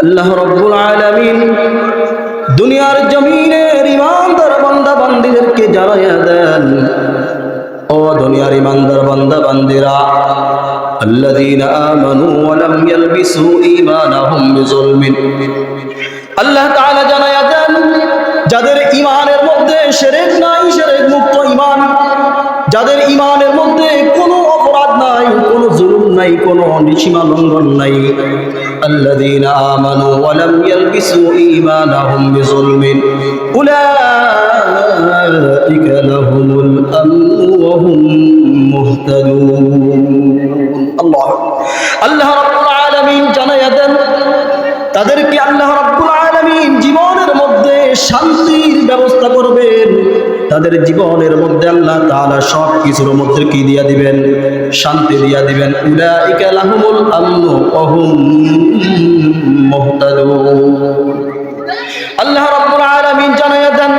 আল্লাহ রাব্বুল আলামিন দুনিয়ার জমিনের ইমানদার বান্দা বান্দীদেরকে জানাইয়া দেন, ও দুনিয়ার ইমানদার বান্দা বান্দীরা, আল্লাযীনা আমানু ওয়া লাম ইয়ালবিসু ঈমানাহুম বিযুলমিন। আল্লাহ তাআলা জানাইয়া দেন, যাদের ঈমানের মধ্যে শিরক নাই, শিরক মুক্ত ঈমান, যাদের ঈমানের মধ্যে কোনো অপরাধ নাই, কোনো জুলুম নাই, কোনো সীমা লঙ্ঘন নাই, আল্লাযীনা আমানু ওয়া লাম ইয়ালবিসু ঈমানাহুম বিযুলমিন উলাইকা লাহুমুল আমনু ওয়া হুম মুহতাদুন। আল্লাহ রাব্বুল আলামিন জানাইয়া দেন, তাদেরকে আল্লাহ রাব্বুল আলামিন জীবনের মধ্যে শান্তির ব্যবস্থা করবেন। তাদের জীবনের মধ্যে আল্লাহ তাআলা সব কিছুর মধ্যে কি দিয়া দিবেন? শান্তি দিয়া দিবেন। উলাইকা লাহুমুল আমনু ওয়া হুম মুহতাদুন। আল্লাহ রাব্বুল আলামিন জানাইয়া দেন,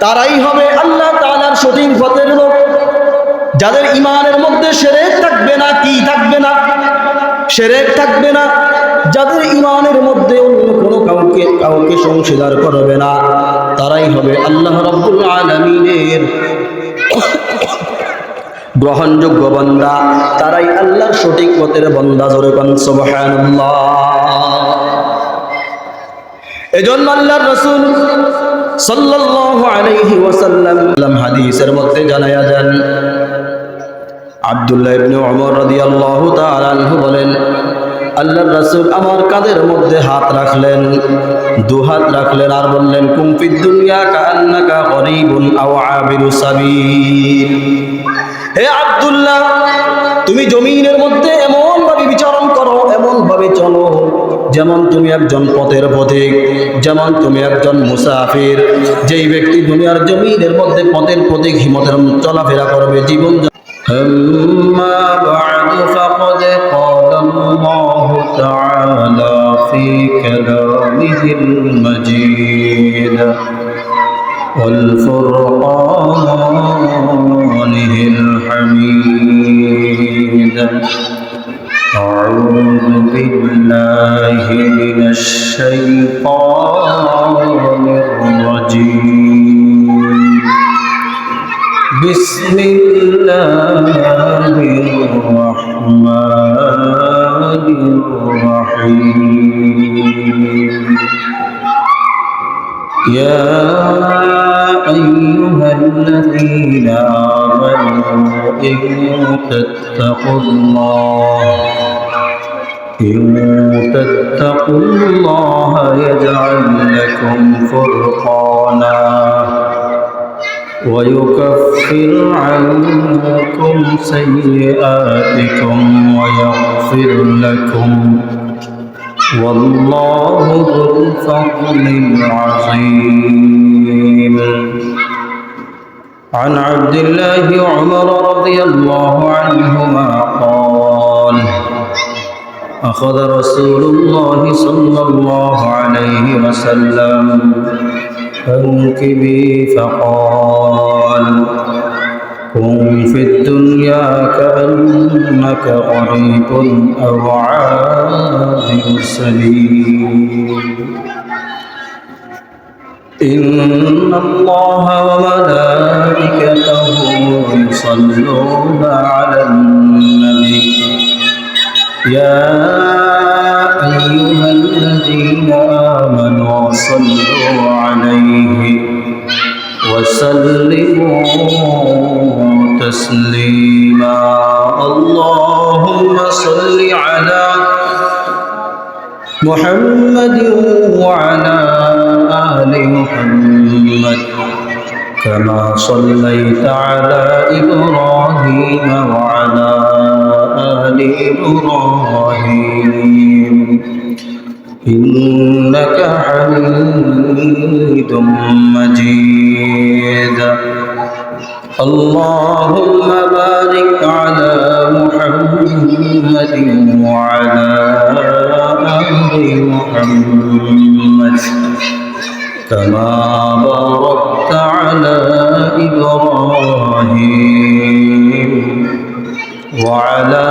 তারাই হবে আল্লাহ তাআলার সঠিক পথের লোক, যাদের ঈমানের মধ্যে শিরক থাকবে না। কি থাকবে না? শিরক থাকবে না। যাদের ঈমানের মধ্যে অন্য কোনো কাউকে সংশীদার করবে না, তারাই হবে আল্লাহ রাব্বুল আলামিনের গ্রহণযোগ্য বান্দা, তারাই আল্লাহর সঠিক পথের বান্দা। জোরে কোন সুবহানাল্লাহ। এজন্য আল্লাহর রাসূল সাল্লাল্লাহু আলাইহি ওয়াসাল্লাম হাদিসের মধ্যে জানায়া দেন, আব্দুল্লাহ ইবনে ওমর রাদিয়াল্লাহু তাআলা আনহু বলেন, আল্লাহর রাসূল আমার কাঁধের মধ্যে হাত রাখলেন, দু হাত রাখলেন, আর বললেন, কুম ফিদ দুনিয়া কাআন্নাকা গরীবুন আও আবিরু সাবিল। হে আব্দুল্লাহ, তুমি জমিনের মধ্যে এমন ভাবে বিচরণ করো, এমন ভাবে চলো যেমন তুমি একজন পথের পথিক, যেমন তুমি একজন মুসাফির। যেই ব্যক্তি দুনিয়ার জমিনের মধ্যে পথের পথিক হিমতের চলাফেরা করবে, জীবন। أما بعد فقد قال الله تعالى في كلامه المجيد والفرقانه الحميد. أعوذ بالله من الشيطان الرجيم. بسم الله الرحمن الرحيم. يا أيها الذين آمنوا إن تتقوا الله يجعل لكم فرقانا ويكفر عنكم سيئاتكم ويغفر لكم والله ذو الفضل العظيم. عن عبد الله عمر رضي الله عنهما قال أخذ رسول الله صلى الله عليه وسلم فانكبي فقال كن في الدنيا كأنك غريب أو عابر سبيل. إن الله وملائكته يصلون على النبي يا أيها الذين آمنوا صلوا عليه وسلموا تسليما. اللهم صل على محمد وعلى آل محمد كما صليت على إبراهيم وعلى آل إبراهيم إنك حميد مجيد. اللهم بارك على محمد وعلى آل محمد كما باركت على إبراهيم وعلى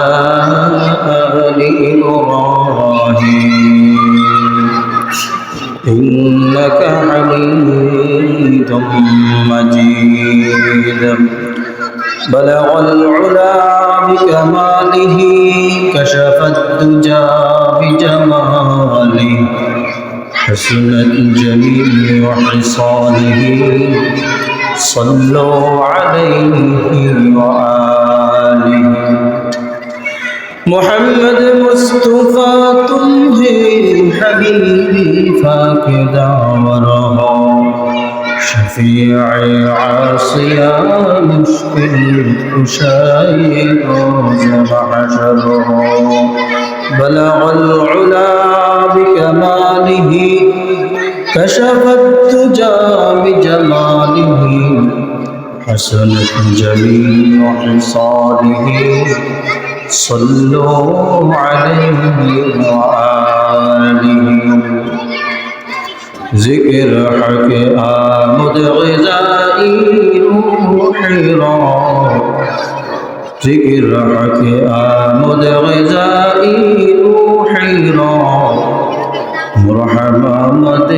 آل إبراهيم إنك حميد مجيد بلغ العلا بكماله كشف الدجى بجماله حسنت جميع خصاله صلوا عليه وآله محمد مصطفى تمہیں حبیبی فاقدہ ورہا شفیع عاصیہ مشکل کشائی روز محشر بلغ العلا بکمالہ کشف الدجى بجماله حسنت جميع خصاله صلوا عليه وآله ذکر حق آمد غذائی روح را ذکر حق آمد غذائی روح را مرحبا مد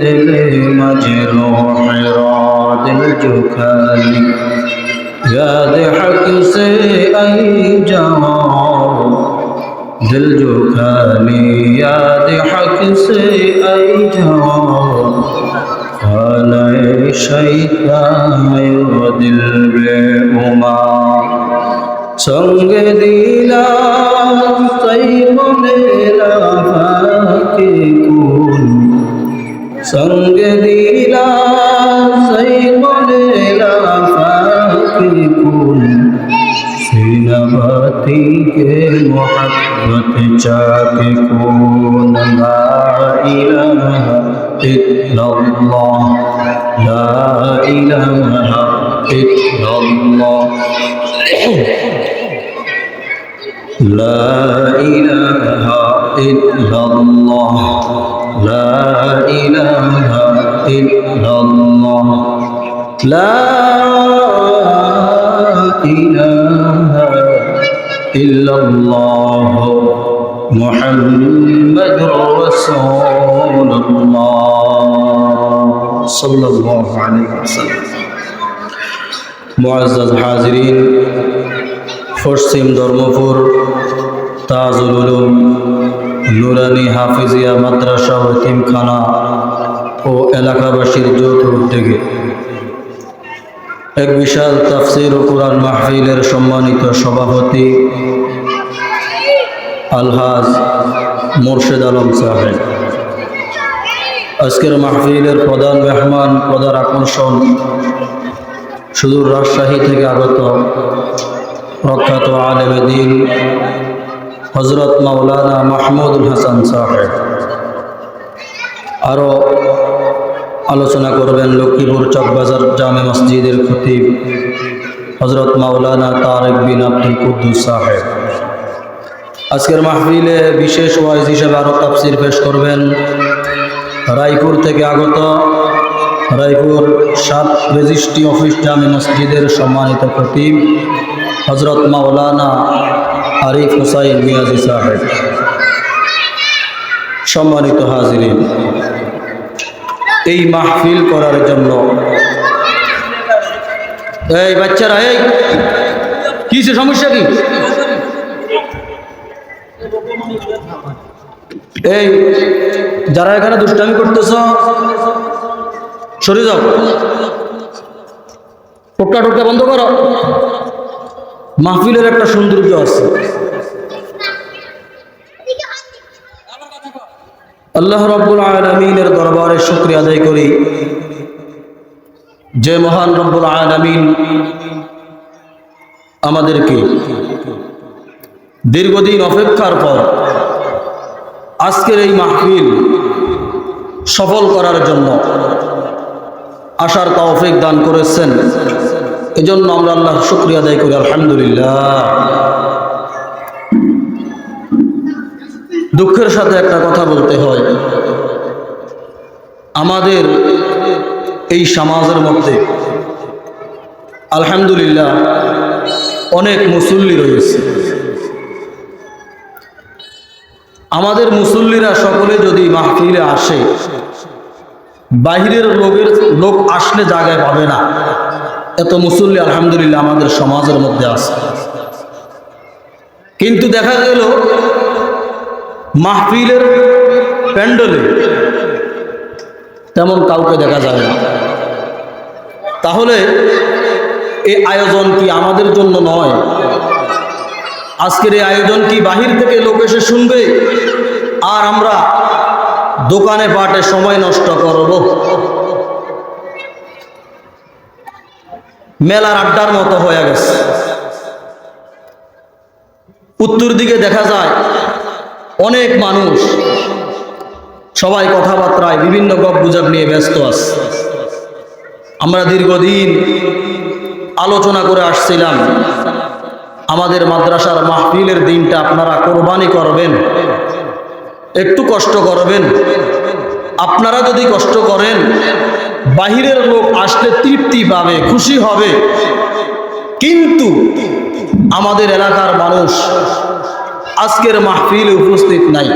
دل مجروح را دل جو خالی یاد حق سے ای جوان دل جو خالی یاد حق سے ای جوان خانہ شیطان و دل بے امان سنگ دیلا سی ملیلا فاکی کون سنگ دیلا سی ملیلا فاکی کون سینباتی کے محبت چاک کون لا الہ الا اللہ لا الہ الا اللہ لا الہ الا اللہ لا الہ الا اللہ لا إله إلا الله محمد رسول الله صلى الله عليه وسلم معزز حاضرین পশ্চিম ধর্মপুর তাজুল উলুম নুরানি হাফিজিয়া মাদ্রাসা ও এতিমখানা ও এলাকাবাসীর যৌথ উদ্যোগে এক বিশাল তাফসীর ও কুরআন মাহফিলের সম্মানিত সভাপতি আলহাজ মুর্শিদ আলম সাহেব, আজকের মাহফিলের প্রধান মেহমান, প্রধান আকর্ষণ সুদূর রাজশাহী থেকে আগত প্রখ্যাত আলেম দ্বীন হযরত মাওলানা মাহমুদুল হাসান সাহেব। আরও আলোচনা করবেন লক্ষ্মীপুর চকবাজার জামে মসজিদের খতিব হযরত মাওলানা তারেক বিন আব্দুল কুদ্দুস সাহেব। আজকের মাহফিলে বিশেষ ওয়াইজ হিসেবে আরও তাফসীর পেশ করবেন রায়পুর থেকে আগত রায়পুর 7 রেজিস্ট্রি অফিস জামে মসজিদের সম্মানিত খতিব হযরত মাওলানা আরিফ হুসাইন মিয়াজি সাহেব। সম্মানিত হাজিরিন, এই মাহফিল করার জন্য এই বাচ্চারা, এই কিসে সমস্যা কি? এই যারা এখানে দুষ্টামি করতেছ সরে যাও, টোকা টোকা বন্ধ করো। মাহফিলের একটা সৌন্দর্য আছে। আল্লাহ রাব্বুল আলামিনের দরবারে শুকরিয়া আদায় করি যে মহান রব্বুল আলামিন আমাদেরকে দীর্ঘদিন অপেক্ষার পর আজকের এই মাহফিল সফল করার জন্য আসার তৌফিক দান করেছেন। এজন্য আমরা আল্লাহর শুকরিয়া আদায় করি, আলহামদুলিল্লাহ। দুঃখের সাথে একটা কথা বলতে হয়, আমাদের এই সমাজের মধ্যে আলহামদুলিল্লাহ অনেক মুসল্লি রয়েছে। আমাদের মুসল্লিরা সকলে যদি মাহফিলে আসে বাহিরের লোক আসলে জায়গায় পাবে না, এত মুসল্লি আলহামদুলিল্লাহ আমাদের সমাজের মধ্যে আছে। কিন্তু দেখা গেল মাহফিলের প্যান্ডেলে তেমন কাউকে দেখা যাবে না। তাহলে এই আয়োজন কি আমাদের জন্য নয়? আজকের এই আয়োজন কি বাহির থেকে লোক এসে শুনবে আর আমরা দোকানে পাটে সময় নষ্ট করব? মেলার আড্ডার মতো হয়ে গেছে। উত্তর দিকে দেখা যায় অনেক মানুষ, সবাই কথাবার্তায় বিভিন্ন গপ্পগুজব নিয়ে ব্যস্ত আছে। আমরা দীর্ঘদিন আলোচনা করে আসছিলাম আমাদের মাদ্রাসার মাহফিলের দিনটা আপনারা কোরবানি করবেন, একটু কষ্ট করবেন। আপনারা যদি কষ্ট করেন, বাহিরের লোক আসলে তৃপ্তি পাবে, খুশি হবে। কিন্তু আমাদের এলাকার মানুষ আজকের মাহফিলে উপস্থিত নাই।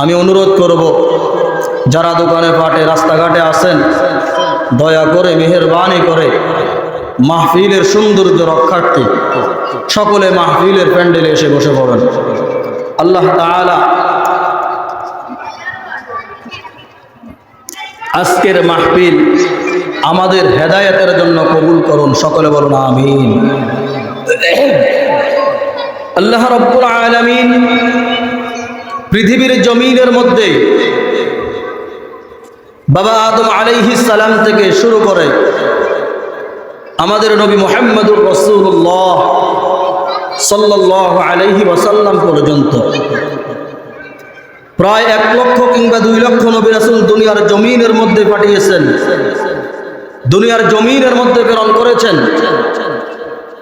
আমি অনুরোধ করব, যারা দোকানে পাটে রাস্তাঘাটে আছেন, দয়া করে মেহেরবানি করে মাহফিলের সৌন্দর্য রক্ষার্থে সকলে মাহফিলের প্যান্ডেলে এসে বসে পড়েন। আল্লাহ তাআলা আজকের মাহফিল আমাদের হেদায়েতের জন্য কবুল করুন, সকলে বলুন আমিন। আল্লাহ রাব্বুল আলামিন পৃথিবীর জমিনের মধ্যে বাবা আদম আলাইহিস সালাম থেকে শুরু করে আমাদের নবী মুহাম্মদুর রাসূলুল্লাহ সাল্লাল্লাহু আলাইহি ওয়াসাল্লাম পর্যন্ত প্রায় 1 লক্ষ কিংবা 2 লক্ষ নবী রাসূল দুনিয়ার জমিনের মধ্যে পাঠিয়েছেন, দুনিয়ার জমিনের মধ্যে প্রেরণ করেছেন।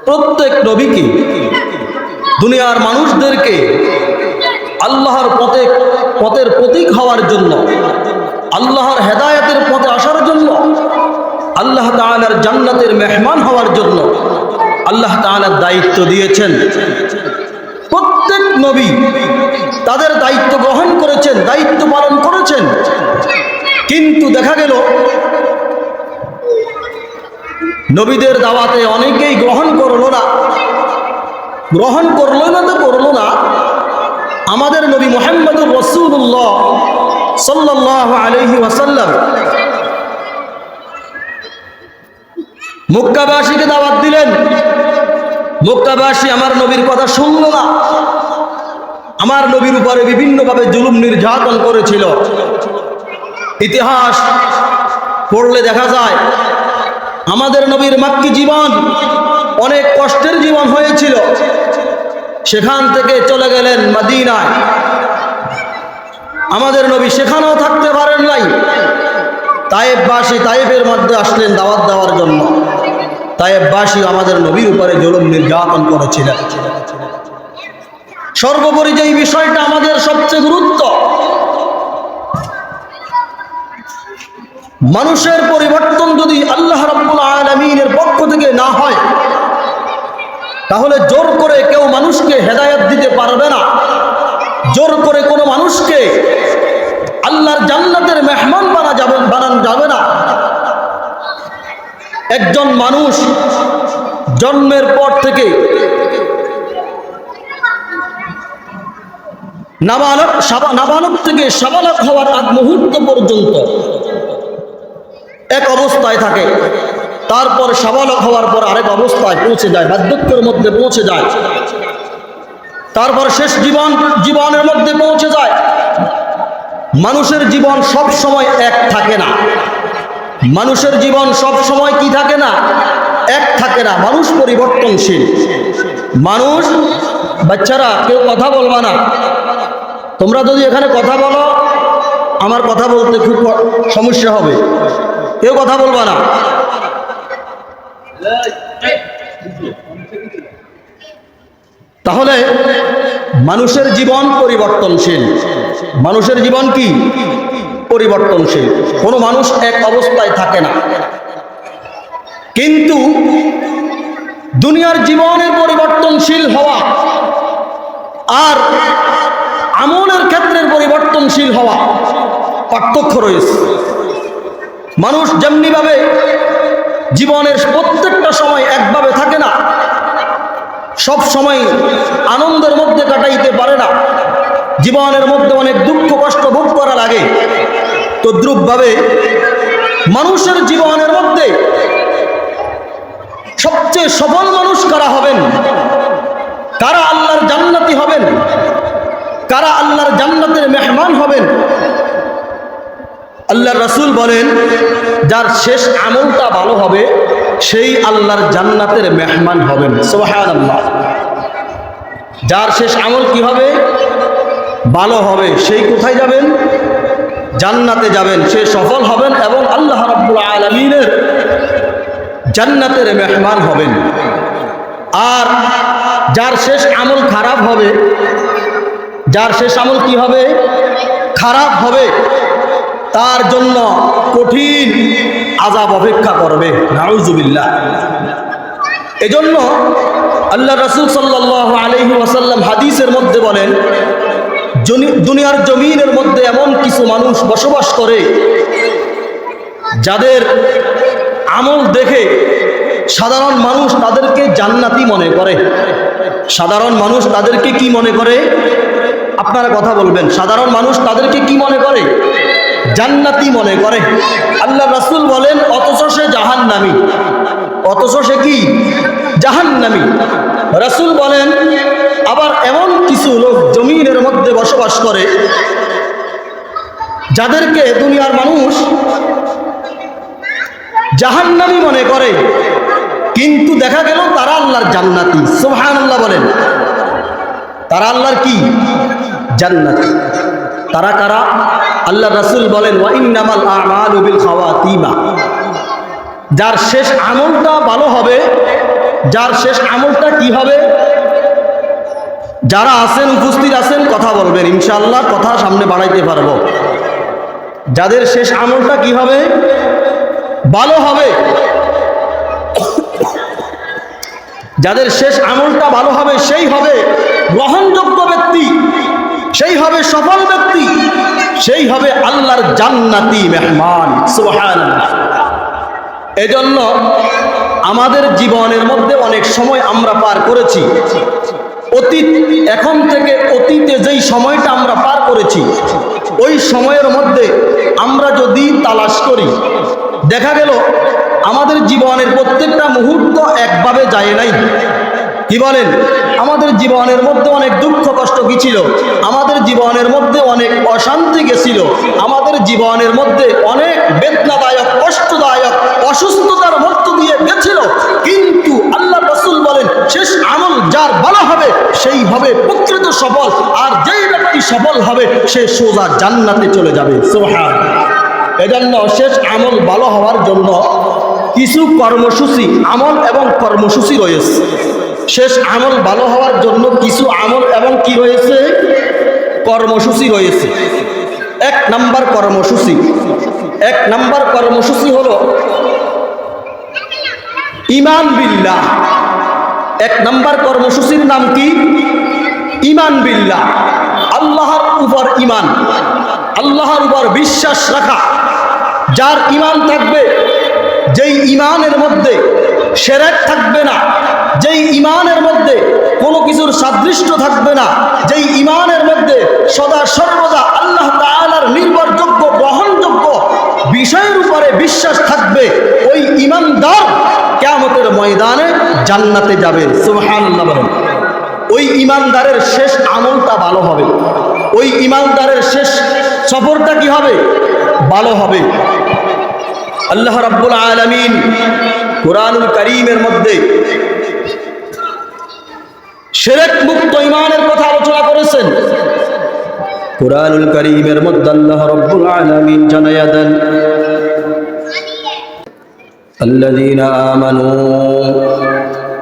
প্রত্যেক নবীকে দুনিয়ার মানুষদেরকে আল্লাহর পথের প্রতীক হওয়ার জন্য, আল্লাহর হেদায়েতের পথে আসার জন্য, আল্লাহ তাআলার জান্নাতের মেহমান হওয়ার জন্য আল্লাহ তাআলা দায়িত্ব দিয়েছেন। প্রত্যেক নবী তাদের দায়িত্ব গ্রহণ করেছেন, দায়িত্ব পালন করেছেন। কিন্তু দেখা গেল নবীদের দাওয়াতে অনেকেই গ্রহণ করলো না। গ্রহণ করলো না তো করলো না, আমাদের নবী মুহাম্মদুর রাসূলুল্লাহ সাল্লাল্লাহু আলাইহি ওয়াসাল্লাম মক্কাবাসীকে দাওয়াত দিলেন। মক্কাবাসী আমার নবীর কথা শুনলো না, আমার নবীর উপরে বিভিন্নভাবে জুলুম নির্যাতন করেছিল। ইতিহাস পড়লে দেখা যায় আমাদের নবীর মাক্কি জীবন অনেক কষ্টের জীবন হয়েছিল। সেখান থেকে চলে গেলেন মদিনায়। আমাদের নবী সেখানেও থাকতে পারেন নাই। তায়েফবাসী তায়েফের মধ্যে আসলেন দাওয়াত দেওয়ার জন্য। তায়েফবাসী আমাদের নবীর উপরে জুলুম নির্যাতন করেছিলেন। সর্বোপরি যে বিষয়টা আমাদের সবচেয়ে গুরুত্ব, মানুষের পরিবর্তন যদি আল্লাহ রাব্বুল আলামিনের পক্ষ থেকে না হয়, তাহলে জোর করে কেউ মানুষকে হেদায়েত দিতে পারবে না। জোর করে কোনো মানুষকে আল্লাহর জান্নাতের মেহমান বানানো যাবে না। একজন মানুষ জন্মের পর থেকে নাবালক থেকে সাবালক হওয়ার আগ মুহূর্ত পর্যন্ত এক অবস্থায় থাকে। তারপর সাবালক হওয়ার পর আরেক অবস্থায় পৌঁছে যায়, বার্ধক্যের মধ্যে পৌঁছে যায়। তারপর শেষ জীবনের মধ্যে পৌঁছে যায়। মানুষের জীবন সব সময় এক থাকে না। মানুষের জীবন সব সময় কি থাকে না? এক থাকে না। মানুষ পরিবর্তনশীল। মানুষ, বাচ্চারা কেউ কথা বলবা না। তোমরা যদি এখানে কথা বলো, আমার কথা বলতে খুব সমস্যা হবে। কেউ কথা বলবা না। তাহলে মানুষের জীবন পরিবর্তনশীল। মানুষের জীবন কি? পরিবর্তনশীল। কোনো মানুষ এক অবস্থায় থাকে না। কিন্তু দুনিয়ার জীবনের পরিবর্তনশীল হওয়া আর আমলের ক্ষেত্রের পরিবর্তনশীল হওয়া পার্থক্য রয়েছে। মানুষ যেমনিভাবে জীবনের প্রত্যেকটা সময় একভাবে থাকে না, সব সময় আনন্দের মধ্যে কাটাইতে পারে না, জীবনের মধ্যে অনেক দুঃখ কষ্ট ভোগ করা লাগে। তদ্রূপভাবে মানুষের জীবনের মধ্যে সবচেয়ে সফল মানুষ কারা হবেন, কারা আল্লাহর জান্নাতি হবেন, কারা আল্লাহর জান্নাতের মেহমান হবেন? আল্লাহর রাসূল বলেন, যার শেষ আমলটা ভালো হবে সেই আল্লাহর জান্নাতের মেহমান হবেন। সুবহানাল্লাহ। যার শেষ আমল কি হবে? ভালো হবে, সেই কোথায় যাবেন? জান্নাতে যাবেন, সে সফল হবেন এবং আল্লাহ রাব্বুল আলামিনের জান্নাতের মেহমান হবেন। আর যার শেষ আমল খারাপ হবে, যার শেষ আমল কি হবে? খারাপ হবে, তার জন্য কঠিন আযাব অপেক্ষা করবে। নাউযুবিল্লাহ। এজন্য আল্লাহ রাসূল সাল্লাল্লাহু আলাইহি ওয়াসাল্লাম হাদিসের মধ্যে বলেন, দুনিয়ার জমিনের মধ্যে এমন কিছু মানুষ বসবাস করে যাদের আমল দেখে সাধারণ মানুষ তাদেরকে জান্নাতি মনে করে। সাধারণ মানুষ তাদেরকে কি মনে করে? আপনারা কথা বলবেন। সাধারণ মানুষ তাদেরকে কি মনে করে? জান্নাতি মনে করে। আল্লাহ রাসূল বলেন, অথচ সে জাহান্নামী। অথচ সে কি? জাহান্নামী। রাসূল বলেন, আবার এমন কিছু লোক জমিনের মধ্যে বসবাস করে যাদেরকে দুনিয়ার মানুষ জাহান্নামী মনে করে, কিন্তু দেখা গেল তারা আল্লাহর জান্নাতি। সুবহানাল্লাহ বলেন। তারা আল্লাহর কি? জান্নাতি। তারা কারা? আল্লাহ রাসূল বলেন, ওয়া ইন্নামাল আ'মালু বিল খাওয়াতিমা। যার শেষ আমলটা ভালো হবে, যার শেষ আমলটা কি হবে? যারা আছেন, উপস্থিত আছেন, কথা বলবেন, ইনশাআল্লাহ কথা সামনে বাড়াইতে পারবো। যাদের শেষ আমলটা কি হবে? ভালো হবে। যাদের শেষ আমলটা ভালো হবে সেই হবে গ্রহণযোগ্য ব্যক্তি, সেই হবে সফল ব্যক্তি, সেই হবে আল্লাহর জান্নাতি মেহমান। সুবহানাল্লাহ। এজন্য আমাদের জীবনের মধ্যে অনেক সময় আমরা পার করেছি, অতীত, এখন থেকে অতীতে যেই সময়টা আমরা পার করেছি ওই সময়ের মধ্যে আমরা যদি তালাশ করি, দেখা গেল আমাদের জীবনের প্রত্যেকটা মুহূর্ত একভাবে যায় নাই। কি বলেন? আমাদের জীবনের মধ্যে অনেক দুঃখ কষ্ট গেছিল, আমাদের জীবনের মধ্যে অনেক অশান্তি গেছিল, আমাদের জীবনের মধ্যে অনেক বেদনাদায়ক, কষ্টদায়ক, অসুস্থতার মধ্য দিয়ে গেছিল, কিন্তু আল্লাহ রাসূল বলেন, শেষ আমল যার ভালো হবে সেই হবে প্রকৃত সফল, আর যেই ব্যক্তি সফল হবে সে সোজা জান্নাতে চলে যাবে। সুবহানাল্লাহ। এজন্য শেষ আমল ভালো হওয়ার জন্য কিছু কর্মসূচি, আমল এবং কর্মসূচি রয়েছে। শেষ আমল ভালো হওয়ার জন্য কিছু আমল এবং কি রয়েছে? কর্মসূচি রয়েছে। এক নাম্বার কর্মসূচি হলো ঈমান বিল্লাহ। এক নাম্বার কর্মসূচির নাম কি? ঈমান বিল্লাহ। আল্লাহর উপর ঈমান, আল্লাহর উপর বিশ্বাস রাখা। যার ঈমান থাকবে, যেই ঈমানের মধ্যে শিরক থাকবে না, যেই ঈমানের মধ্যে কোনো কিছুর সাদৃশ্য থাকবে না, যেই ঈমানের মধ্যে সদা সর্বদা আল্লাহ তাআলার নির্ভরযোগ্য, গ্রহণযোগ্য বিষয়ের উপরে বিশ্বাস থাকবে, ওই ঈমানদার কিয়ামতের ময়দানে জান্নাতে যাবে। সুবহানাল্লাহ বলেন। ওই ঈমানদারের শেষ আমলটা ভালো হবে, ওই ঈমানদারের শেষ সফরটা কি হবে? ভালো হবে। আল্লাহ রাব্বুল আলামিন কুরআনুল কারীমের মধ্যে শিরক মুক্ত ঈমানের কথা আলোচনা করেছেন। কুরআনুল কারীমের মধ্যে আল্লাহ রাব্বুল আলামিন জানায়া দেন, আল্লাযীনা আমানু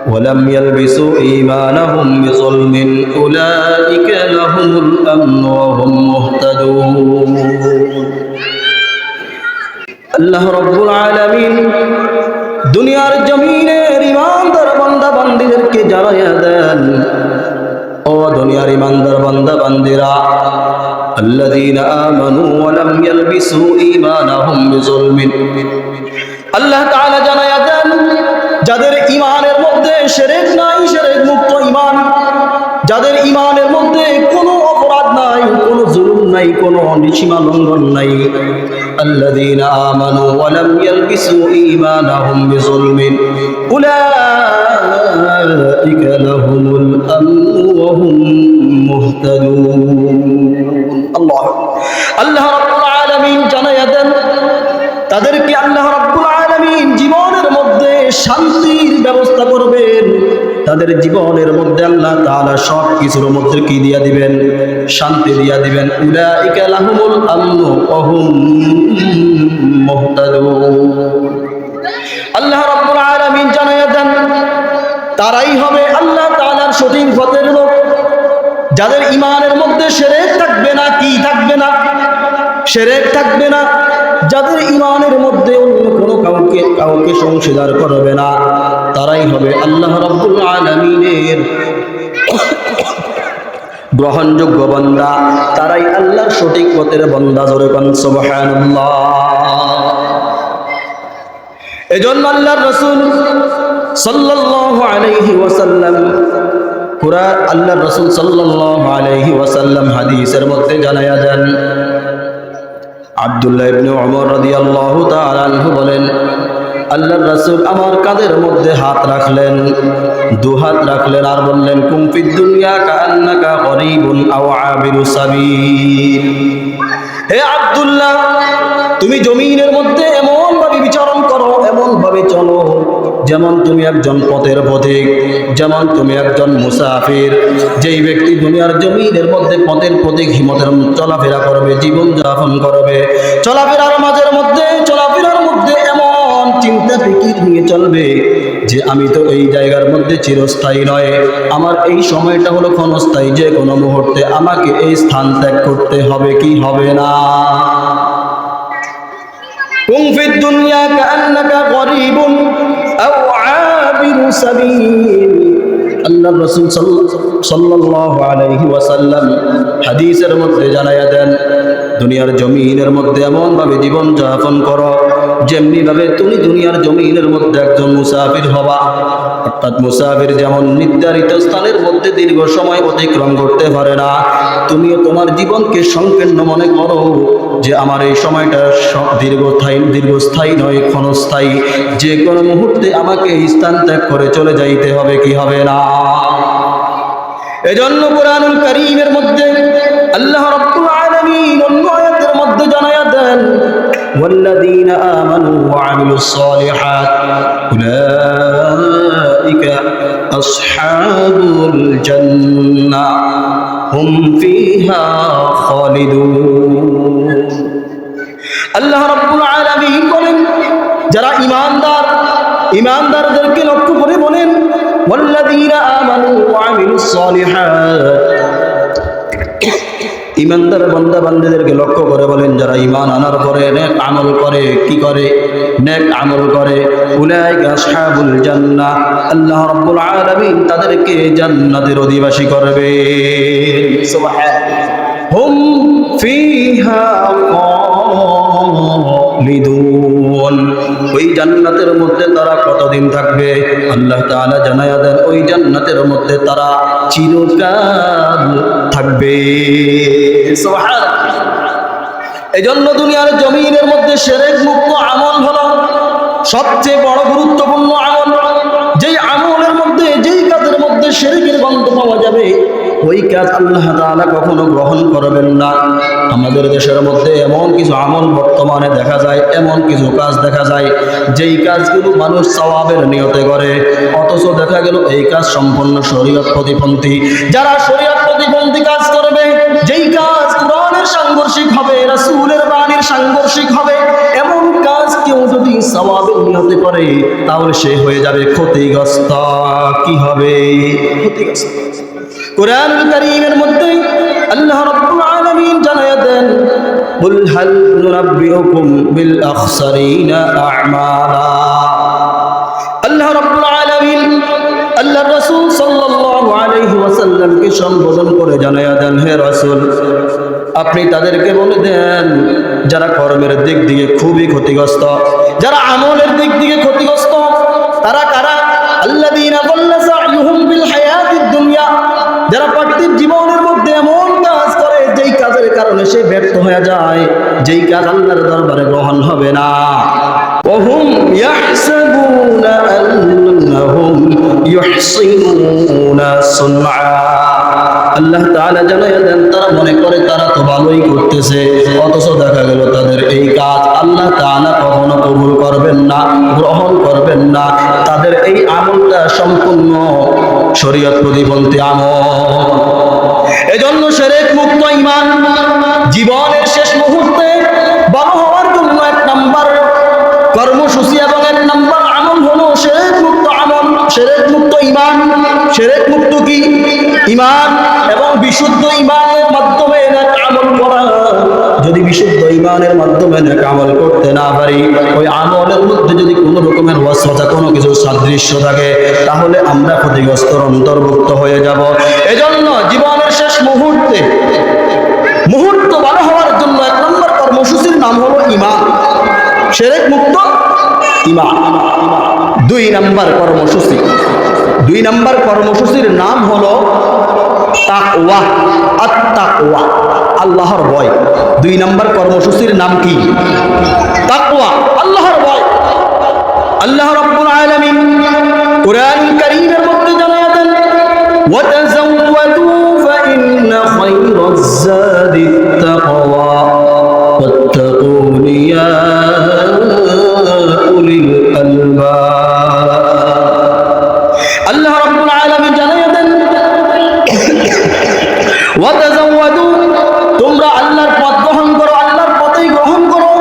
ওয়া লাম ইয়ালবিসু ঈমানাহুম বিযুলমিন উলাইকা লাহুমুল আমনু ওয়া হুম মুহতাদুন। আল্লাহ রাব্বুল আলামিন দুনিয়ার জমিনের ঈমানদার বান্দা বান্দীদেরকে জানায়া দেন, ও দুনিয়ার ইমানদার বান্দা বান্দিরা, আল্লাযীনা আমানু ওয়া লাম ইয়ালবিসু ঈমানাহুম বিযুলমিন, আল্লাহ তাআলা জানায়া দেন যাদের ঈমানের মধ্যে শিরক নাই, শিরক মুক্ত ঈমান, যাদের ঈমানের মধ্যে কোনো অপরাধ নাই, কোনো জুলুম নাই, কোনো সীমা লঙ্ঘন নাই, আল্লাযীনা আমানু ওয়া লাম ইয়ালবিসু ঈমানাহুম বিযুলমিন উলাইকা লাহুমুল আমনু ওয়া হুম মুহতাদুন। আল্লাহ রাব্বুল আলামিন জানায়া দেন তাদেরকে আল্লাহ রাব্বুল আলামিন জীবনের মধ্যে শান্তির ব্যবস্থা করবেন, তাদের জীবনের মধ্যে আল্লাহ তাআলা সব কিছুর মধ্যে কি দিয়া দিবেন? শান্তি দিয়া দিবেন। উলাইকা লাহুমুল আমনু ওয়া হুম মুহতাদুন। আল্লাহ রাব্বুল আলামিন জানায়া দেন তারাই হবে আল্লাহ তাআলার সঠিক পথের লোক, যাদের ঈমানের মধ্যে শিরক থাকবে না। কি থাকবে না? শিরক থাকবে না। যাদের ঈমানের মধ্যে অন্য কোনো কাউকে সংশীদার করবে না, তারাই হবে আল্লাহ রাব্বুল আলামিনের গ্রহণযোগ্য বান্দা, তারাই আল্লাহর সঠিক পথের বান্দা। জোরে কোন সুবহানাল্লাহ। এজন্য আল্লাহর রাসূল সাল্লাল্লাহু আলাইহি ওয়াসাল্লাম কুরআন, আল্লাহর রাসূল সাল্লাল্লাহু আলাইহি ওয়াসাল্লাম হাদিসের মধ্যে জানায়া দেন, আব্দুল্লাহ ইবনে ওমর রাদিয়াল্লাহু তাআলা আনহু বলেন, আল্লাহর রাসূল আমার কাঁধের মধ্যে হাত রাখলেন, দুহাত রাখলেন, আর বললেন, কুম ফিদ দুনিয়া কাআন্নাকা গরীবুন আও আবিরু সাবিল। হে আব্দুল্লাহ, তুমি জমিনের মধ্যে এমন ভাবে বিচরণ করো, এমন ভাবে চলো যেমন তুমি একজন পথের পথিক, যেমন তুমি একজন মুসাফির। যেই ব্যক্তি দুনিয়ার জমিনের মধ্যে পথের পথিক হিমতের চলাফেরা করবে, জীবন যাপন করবে, চলাফেরার মধ্যে এমন চিন্তা ফিকির নিয়ে চলবে যে আমি তো এই জায়গার মধ্যে চিরস্থায়ী নয়, আমার এই সময়টা হলো ক্ষণস্থায়ী, যে কোনো মুহূর্তে আমাকে এই স্থান ত্যাগ করতে হবে, কি হবে না? কুম ফিদ দুনিয়া কাআন্নাকা গরীবুন আও আবিরু সাবিল। আল্লাহর রাসূল সাল্লাল্লাহু আলাইহি ওয়াসাল্লাম হাদিসের মধ্যে জানায়া দেন, দুনিয়ার জমিনের মধ্যে এমন ভাবে জীবন যাপন করো যেমনি ভাবে তুমি দুনিয়ার জমিনের মধ্যে একজন মুসাফির হবা। অর্থাৎ মুসাফির যেমন নির্ধারিত স্থানের মধ্যে দীর্ঘ সময় অতিক্রম করতে পারে না, তুমিও তোমার জীবনকে সংকীর্ণ মনে করো যে আমার এই সময়টা দীর্ঘস্থায়ী নয়, ক্ষণস্থায়ী, যে কোনো মুহূর্তে আমাকে এই স্থান ত্যাগ করে চলে যাইতে হবে, কি হবে না? এজন্য কুরআনুল কারীমের মধ্যে আল্লাহ রাব্বুল আলামিন অন্য আয়াতের মধ্যে জানায়া দেন, ওয়াল্লাযীনা আমানু ওয়া আমিলুস সালিহাত উলাইকা আসহাবুল জান্নাহ হুম ফিহা খালিদুন। আল্লাহ রাব্বুল আলামিন বলেন, যারা ঈমানদারদেরকে লক্ষ্য করে বলেন, ওয়াল্লাযীনা আমানু ওয়া আমিলুস সালিহাত, ঈমানদার বান্দা বান্দীদেরকে লক্ষ্য করে বলেন, যারা ঈমান আনার পরে নেক আমল করে, কি করে? নেক আমল করে। উলাইকা আসহাবুল জান্নাহ, আল্লাহ রাব্বুল আলামিন তাদেরকে জান্নাতের অধিবাসী করবে। সুবহানাল্লাহ। হুম ফিহা খালিদুন, ওই জান্নাতের মধ্যে তারা কতদিন থাকবে? আল্লাহ তাআলা জানায়া দেন, ওই জান্নাতের মধ্যে তারা চিরকাল থাকবে। সুবহানাল্লাহ। এজন্য দুনিয়ার জমিনের মধ্যে শিরক মুক্ত আমল হলো সবচেয়ে বড় গুরুত্বপূর্ণ আমল। যেই আমলের মধ্যে, যেই কাজের মধ্যে শিরকের গন্ধ পাওয়া যাবে, ওই কাজ আল্লাহ তাআলা কখনো গ্রহণ করবেন না। আমাদের দেশের মধ্যে এমন কিছু আমল বর্তমানে দেখা যায়, এমন কিছু কাজ দেখা যায় যেই কাজগুলো মানুষ সওয়াবের নিয়তে করে, অথচ দেখা গেল এই কাজ সম্পূর্ণ শরীয়ত প্রতিপন্থী। যারা শরীয়ত প্রতিপন্থী কাজ করবে, যেই কাজ কুরআনের সাংঘর্ষিক হবে, রাসূলের বাণীর সাংঘর্ষিক হবে, এমন কাজ কেউ যদি সওয়াবের নিয়তে করে, তাহলে সে হয়ে যাবে ক্ষতিগ্রস্ত। কি হবে? ক্ষতিগ্রস্ত। কুরআনুল কারীমের মধ্যে আল্লাহ রাব্বুল আলামিন জানায়া দেন, কুল হাল নুনাব্বিউকুম বিল আখসারিনা আ'মালা। আল্লাহ রাব্বুল আলামিন আল্লাহর রাসূল সাল্লাল্লাহু আলাইহি ওয়াসাল্লামকে সম্বোধন করে জানায়া দেন, হে রাসূল, আপনি তাদেরকে বলে দেন যারা কর্মের দিক দিয়ে খুবই ক্ষতিগ্রস্ত, যারা আমলের দিক দিয়ে ক্ষতিগ্রস্ত, তারা কারা? আল্লাযীনা যাল্লা সা'য়ুহুম ফিল হায়াতিদ দুনিয়া, যারা পার্থিব জীবনের মধ্যে এমন কাজ করে যেই কাজের কারণে সে ব্যর্থ হয়ে যায়, যেই কাজ আল্লাহর দরবারে গ্রহণ হবে না। ওয়াহুম ইয়াহসাবুনা আন্নাহুম ইউহসিনুনা সুনআ, আল্লাহ তাআলা জানায়া দেন তারা মনে করে তারা তো ভালোই করতেছে, অথচ দেখা গেল তাদের এই কাজ আল্লাহ তাআলা কখনো কবুল করবেন না, গ্রহণ করবেন না। তাদের এই আমলটা সম্পূর্ণ শরীয়ত প্রতিপন্থী আমল। এজন্য শিরক মুক্ত ঈমান জীবনের শেষ মুহূর্তে ভালো হওয়ার জন্য এক নাম্বার কর্মসূচি এবং এক নাম্বার আমল হলো শিরক মুক্ত আমল, শিরক মুক্ত ঈমান। শিরক মুক্ত কি? ঈমান এবং বিশুদ্ধ ঈমানের মাধ্যমে নেক আমল করা। যদি বিশুদ্ধ ঈমানের মাধ্যমে নেক আমল করতে না পারি, ওই আমলের মধ্যে যদি কোনো রকমের ওয়াসওয়াসা, কোনো কিছু সাদৃশ্য থাকে, তাহলে আমরা ক্ষতিগ্রস্তর অন্তর্ভুক্ত হয়ে যাব। এজন্য জীবনের শেষ মুহূর্ত ভালো হওয়ার জন্য এক নম্বর কর্মসূচির নাম হলো ঈমান, শিরক মুক্ত ঈমান। দুই নম্বর কর্মসূচির নাম হলো তাকওয়া, আত-তাকওয়া, আল্লাহর ভয়। দুই নম্বর কর্মসূচির নাম কি? তাকওয়া, আল্লাহর ভয়। আল্লাহ রাব্বুল আলামিন কুরআনুল কারীমের মধ্যে জানায়া দেন, ওয়াতাযাওয়াদু ফাইন্না খায়রাজ যাদিত তাকওয়া ওয়াত্তাকুনি ইয়া উলিল আলবাব। আল্লাহ রাব্বুল আলামিন জানায়া দেন, ওয়াতাযাওয়াদু, তোমরা আল্লাহর পথ গ্রহণ করো, আল্লাহর পথেই গ্রহণ করো।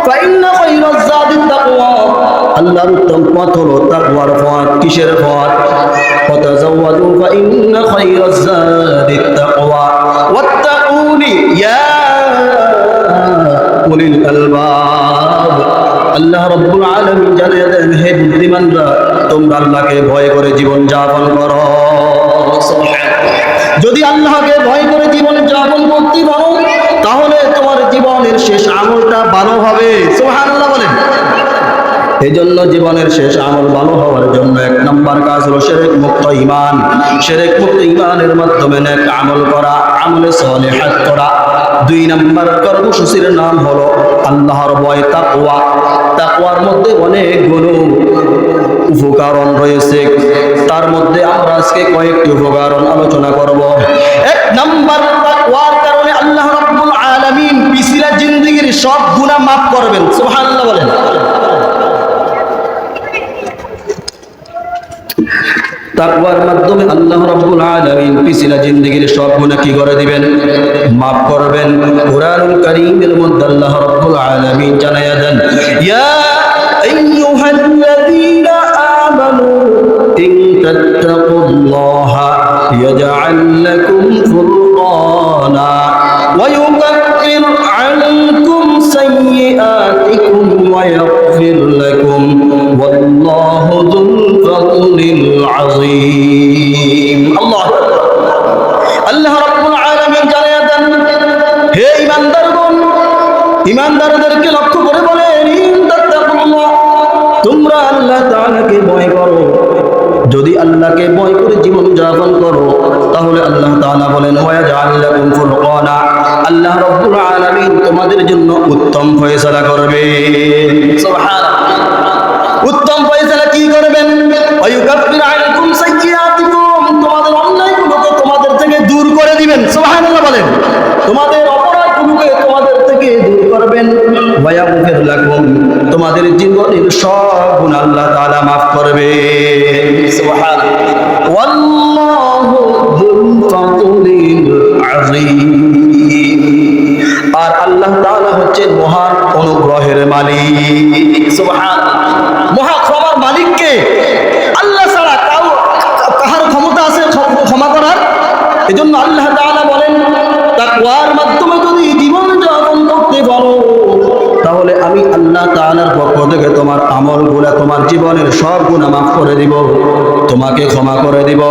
ফাইন্না খায়রাজ যাদিত তাকওয়া, আল্লাহর উত্তম পথ হলো তাকওয়ার পথ। কিসের পথ? ওয়াতাযাওয়াদু ফাইন্না খায়রাজ যাদিত তাকওয়া ওয়াত্তাকুনি ইয়া উলিল আলবাব। আল্লাহ রাব্বুল আলামিন জানিয়ে দেন, হে বুদ্ধিমানরা, তোমরা আল্লাহকে ভয় করে জীবন যাপন করো। যদি আল্লাহকে ভয় করে জীবন যাপন করতে পারো, তাহলে তোমার জীবনের শেষ আমলটা ভালো হবে। সুবহানাল্লাহ বলেন। এই জন্য জীবনের শেষ আমল ভালো হওয়ার জন্য এক নম্বর কাজ হলো শিরক মুক্ত ঈমান। শিরক মুক্ত ঈমানের মাধ্যমে নেক আমল করা, আমলে সালিহাত করা। দুই নম্বর কর্মসূচির নাম হলো আল্লাহর ভয়, তাকওয়া। তাকওয়ার মধ্যে অনেকগুলো উপকরণ রয়েছে, তার মধ্যে আমরা আজকে কয়েকটি উপকরণ আলোচনা করব। এক নম্বর, তাকওয়ার কারণে আল্লাহ রাব্বুল আলামিন পিছলা জিন্দেগীর সব গুনাহ মাফ করবেন। সুবহানাল্লাহ বলেন। তাকওয়ার মাধ্যমে আল্লাহ রাব্বুল আলামিন পিছলা জিন্দেগীর সব গুনাহ কি করে দিবেন? মাফ করবেন। কুরআনুল কারীমের মধ্যে আল্লাহ রাব্বুল আলামিন জানায়া দেন, ইয়া আইয়ুহাল্লাযীনা আমানু ইন তাত্তাকুল্লাহা ইয়াজআল লাকুম ফুরকানা ওয়া ইউকাফির আনকুম সাইয়্যাতিকুম ওয়া ইয়াগফির লাকুম ওয়াল্লাহু যুল ফাদলিল আযীম। আল্লাহ রাব্বুল আলামিন জানিয়ে দেন, হে ঈমানদারগণ, ঈমানদারদেরকে লক্ষ্য করে বলেন, তোমরা আল্লাহ তাআলাকে ভয় করো। যদি আল্লাহকে ভয় করে জীবন যাপন করো, তাহলে আল্লাহ তাআলা বলেন, ওয়াজআল লাকুম ফুরকানা, আল্লাহ রাব্বুল আলামিন তোমাদের জন্য উত্তম ফয়সালা করবেন। সুবহানাল্লাহ। উত্তম ফয়সালা কি করবেন? ওয়া ইউকাফির আনকুম সাইয়্যাতিকুম, তোমাদের অন্যায়গুলোকে তোমাদের থেকে দূর করে দিবেন। সুবহানাল্লাহ বলেন। তোমাদের অপরাধগুলোকে তোমাদের থেকে দূর করবেন। ওয়া ইয়াগফির লাকুম, তোমাদের জীবনের সব গুনাহ আল্লাহ তাআলা maaf করবেন। সুবহানাল্লাহ। ওয়াল্লাহু যুল ফাদলিল আযীম, আর আল্লাহ তাআলা হচ্ছেন মহান অনুগ্রহের মালিক। সুবহানাল্লাহ। মহা ক্ষমার মালিক কে? আল্লাহ ছাড়া কাহার ক্ষমতা আছে ক্ষমা করার? এজন্য আল্লাহ তাআলা বলেন, তাকওয়ার মাধ্যমে যদি জীবন যাপন করতে পারো, তাহলে আমি আল্লাহ তাআলার পক্ষ থেকে তোমার আমলগুলো, তোমার জীবনের সব গুনাহ maaf করে দিব। তোমাকে ক্ষমা করে দিব,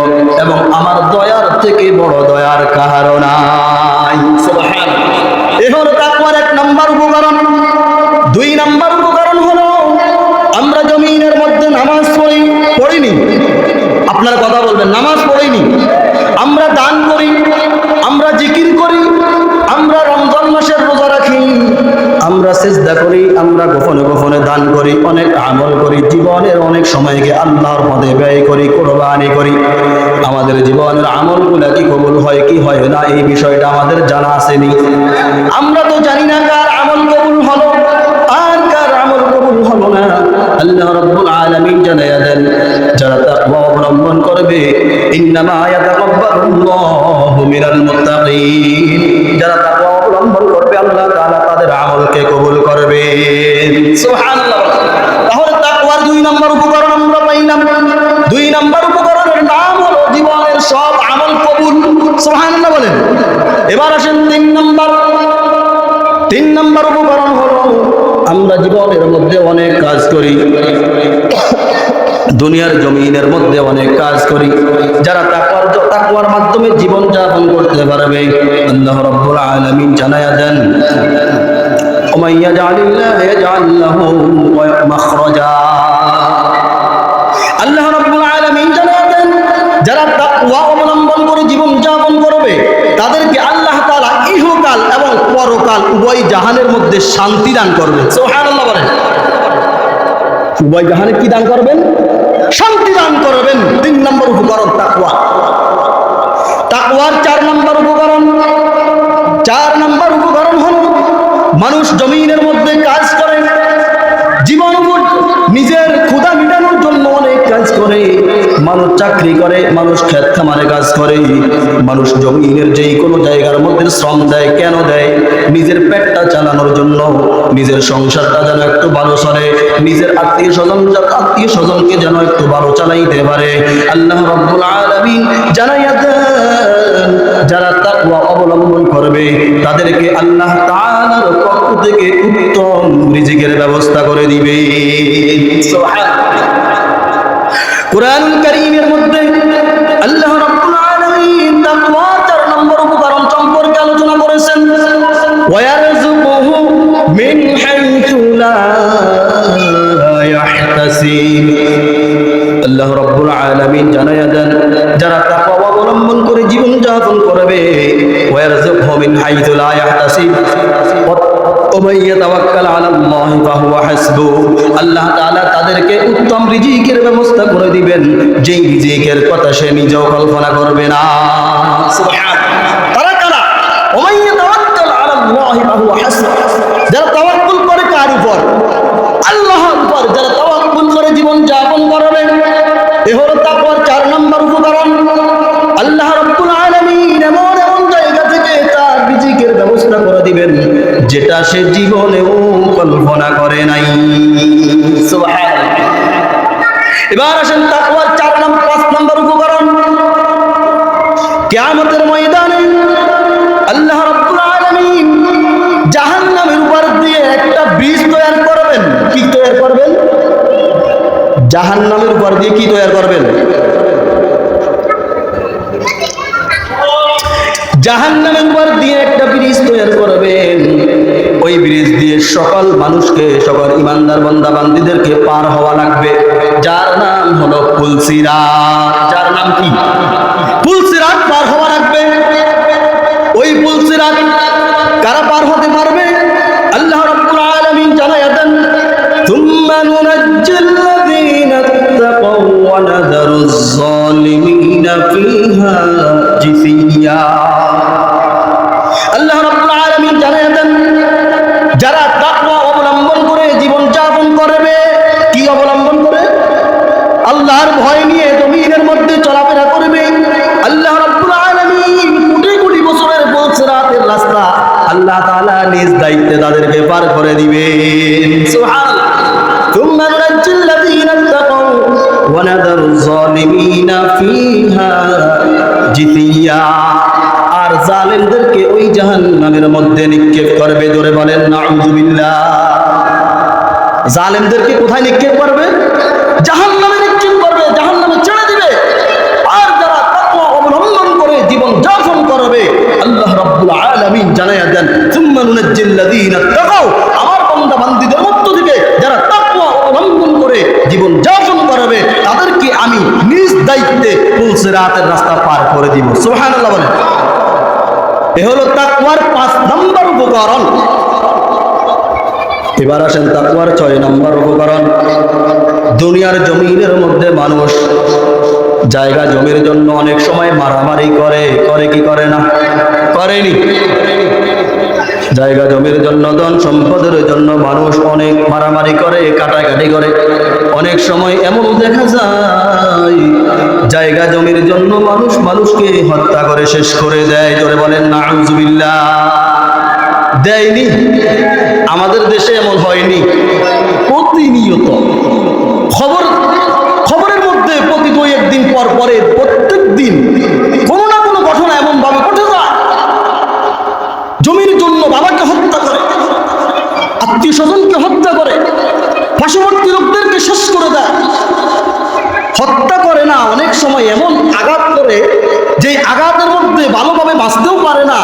এবং আমার দয়ার থেকে বড় দয়ার কারও নাই। সুবহানাল্লাহ। এ হলো তাকওয়ার এক নাম্বার উপকরণ। দুই নাম্বার উপকরণ হলো আমরা জমিনের মধ্যে নামাজ পড়িনি। আপনারা কথা বলবেন, নামাজ পড়িনি, আমরা দান করি, আমরা জিকির করি, আমরা রমজান মাসের রোজা রাখি, আমরা সিজদা করি, আমরা গোপনে গোপনে দান করি, অনেক আমল করি, জীবনের অনেক সময়কে আল্লাহর পথে ব্যয় করি, কোরবানি করি। আমাদের জীবনের আমলগুলো কি কবুল হয় কি হয় না, এই বিষয়টা আমাদের জানা আসেনি। আমরা তো জানি না কার আমল কবুল হলো আর কার আমল কবুল হলো না। আল্লাহ রাব্বুল আলামিন জানায়া দেন, যারা তাকওয়া অবলম্বন করবে, ইন্নামা ইয়াতাকাব্বালুল্লাহু মিনাল মুত্তাকিন, যারা তাকওয়া অবলম্বন করবে আল্লাহ তাআলা তাদের আমলকে কবুল করবে। সুবহানাল্লাহ। তাহলে তাকওয়ার দুই নম্বর উপকরণ আমরা পাইলাম। দুই নম্বর উপকরণের নাম হলো জীবনের সব আমল কবুল। সুবহানাল্লাহ বলেন। এবার আসেন তিন নম্বর উপকরণ হলো আমরা জীবনের মধ্যে অনেক কাজ করি, দুনিয়ার জমিনের মধ্যে অনেক কাজ করি, যারা তাকওয়ার মাধ্যমে জীবন যাপন করতে পারবে আল্লাহ রাব্বুল আলামিন জানায়া দেন, ওয়া ইয়াজআলিল্লাহু ইয়াজআল লাহু মাখরাজা। আল্লাহ রাব্বুল আলামিন জানায়া দেন, যারা তাকওয়া অবলম্বন করে জীবন যাপন করবে তাদেরকে আল্লাহ তাআলা ইহকাল এবং পরকাল উভয় জাহানের মধ্যে শান্তি দান করবেন। সুবহানাল্লাহ বলেন। উভয় জাহানে কি দান করবেন? শান্তি দান করবেন। তিন নম্বর উপকরণ তাকওয়া। তাকওয়ার চার নম্বর উপকরণ হল মানুষ জমিনের মধ্যে কাজ করে, জীবন নিজের ক্ষুধা মেটানোর জন্য অনেক কাজ করে, মানুষ চাকরি করে, মানুষ ক্ষেত খামারে কাজ করে, মানুষ জমিনের যেই কোনো জায়গার মধ্যে শ্রম দেয়। কেন দেয়? নিজের পেটটা চালানোর জন্য, নিজের সংসারটা যেন একটু ভালো চলে, নিজের আত্মীয় স্বজনকে যেন একটু ভালো চালাইতে পারে। আল্লাহ রাব্বুল আলামিন জানাইয়া দেন, যারা তাকওয়া অবলম্বন করবে তাদেরকে আল্লাহ তাআলার পক্ষ থেকে উত্তম রিজিকের ব্যবস্থা করে দিবে। সুবহানাল্লাহ। কুরআনুল কারীমের মধ্যে আল্লাহ রাব্বুল আলামিন তাকওয়া 4 নম্বর উপকরণ সম্পর্কে আলোচনা করেছেন। ওয়ায়ারযুকুহু মিন হাইথু লা ইয়াহতাসিব। আল্লাহ রাব্বুল আলামিন জানায়া দেন, যারা তাকওয়া অবলম্বন করে জীবন যাপন করবে, ওয়ায়ারযুকুহু মিন হাইথু লা ইয়াহতাসিব ওমান ইয়াতাওয়াক্কাল আলাল্লাহি ফাহুয়া হাসবুহু। আল্লাহ তাআলা তাদেরকে উত্তম রিজিকের ব্যবস্থা করে দিবেন, যেই রিজিকের কথা সে নিজেও কল্পনা করবে না। সুবহানাল্লাহ। তারা কারা? ওমান ইয়াতাওয়াক্কাল আলাল্লাহি ফাহুয়া হাসবুহু। যারা তাওয়াক্কুল করে কার উপর? আল্লাহর উপর। যারা তাওয়াক্কুল করে জীবন যাপন করবে, এ হলো তাকওয়ার 4 নম্বর উপকরণ। আল্লাহ রাব্বুল আলামিন এমন জায়গা থেকে তার রিজিকের ব্যবস্থা করে দিবেন যেটা সে জীবনেও কল্পনা করে নাই। সুবহানাল্লাহ। এবার আসেন তাকওয়ার 5 নম্বর উপকরণ। কিয়ামতের ময়দানে আল্লাহ রাব্বুল আলামিন জাহান্নামের উপর দিয়ে একটা ব্রিজ তৈরি করবেন। কি তৈরি করবেন? জাহান্নামের উপর দিয়ে কি তৈরি করবেন? জাহান্নামের উপর দিয়ে একটা ব্রিজ তৈরি করবেন। ওই ব্রিজ দিয়ে সকল মানুষকে, সকল ইমানদার বান্দা বান্দীদেরকে পার হওয়া লাগবে, যার নাম হলো পুলসিরাত। যার নাম কি? পুলসিরাত পার হওয়া লাগবে। ওই পুলসিরাত কারা পার হতে পারবে? আল্লাহ রাব্বুল আলামিন জানায়া দেন, সুম্মা নুনাজ্জিল লাযীনা তাকাও ওয়া নাযারুজ যালিমিনা ফিহা জিসিয়া। আল্লাহ রাব্বুল আলামিন জানায়া দেন, যারা তাকওয়া অবলম্বন করে জীবন যাপন করবে, কি অবলম্বন করে? আল্লাহর ভয় নিয়ে জমিনের মধ্যে চলাফেরা করবে, আল্লাহ রাব্বুল আলামিন কোটি কোটি বছরের পুলসিরাতের রাস্তা আল্লাহ তাআলা নিজ দায়িত্বে তাদেরকে পার করে দিবেন। সুবহানাল্লাহ। ثم ننجي الذين اتقوا ونذر الظالمين فيها جثيا। আর জালেমদেরকে ওই জাহান্নামের মধ্যে নিক্ষেপ করবে। জোরে বলেন নাউযুবিল্লাহ। জালেমদেরকে কোথায় নিক্ষেপ করবে? জাহান্নামে নিক্ষেপ করবে, জাহান্নামে ছেড়ে দিবে। নুনজিল্লাযীনা তাকাও, আমার বান্দা বান্দীদের মধ্য থেকে যারা তাকওয়া অবলম্বন করে জীবন যাপন করবে তাদেরকে আমি নিজ দায়িত্বে পুল সিরাতের রাস্তা পার করে দিব। সুবহানাল্লাহ বলেন। এ হলো তাকওয়ার 5 নম্বর উপকরণ। এবার আসেন তাকওয়ার 6 নম্বর উপকরণ। দুনিয়ার জমিনের মধ্যে মানুষ জায়গা জমির জন্য অনেক সময় মারামারি করে কি করে না? করেনি? জায়গা জমির জন্য, ধন সম্পদের জন্য মানুষ অনেক মারামারি করে, কাটাকাটি করে। অনেক সময় এমন দেখা যায় জায়গা জমির জন্য মানুষ মানুষকে হত্যা করে শেষ করে দেয়। জোরে বলেন নাউযুবিল্লাহ। দেয়নি? আমাদের দেশে এমন হয়নি? প্রতিনিয়ত খবরের মধ্যে প্রতি 2-1 দিন পর পরে প্রত্যেক দিন কোনো না কোনো ঘটনা এমন ভাবে ঘটে যায়। জমির জন্য বাবাকে হত্যা করে, আত্মীয় স্বজনকে হত্যা করে, পার্শ্ববর্তী লোকদেরকে শেষ করে দেয়। হত্যা করে না, অনেক সময় এমন আঘাত করে যে আঘাতের মধ্যে ভালোভাবে বাঁচতেও পারে না,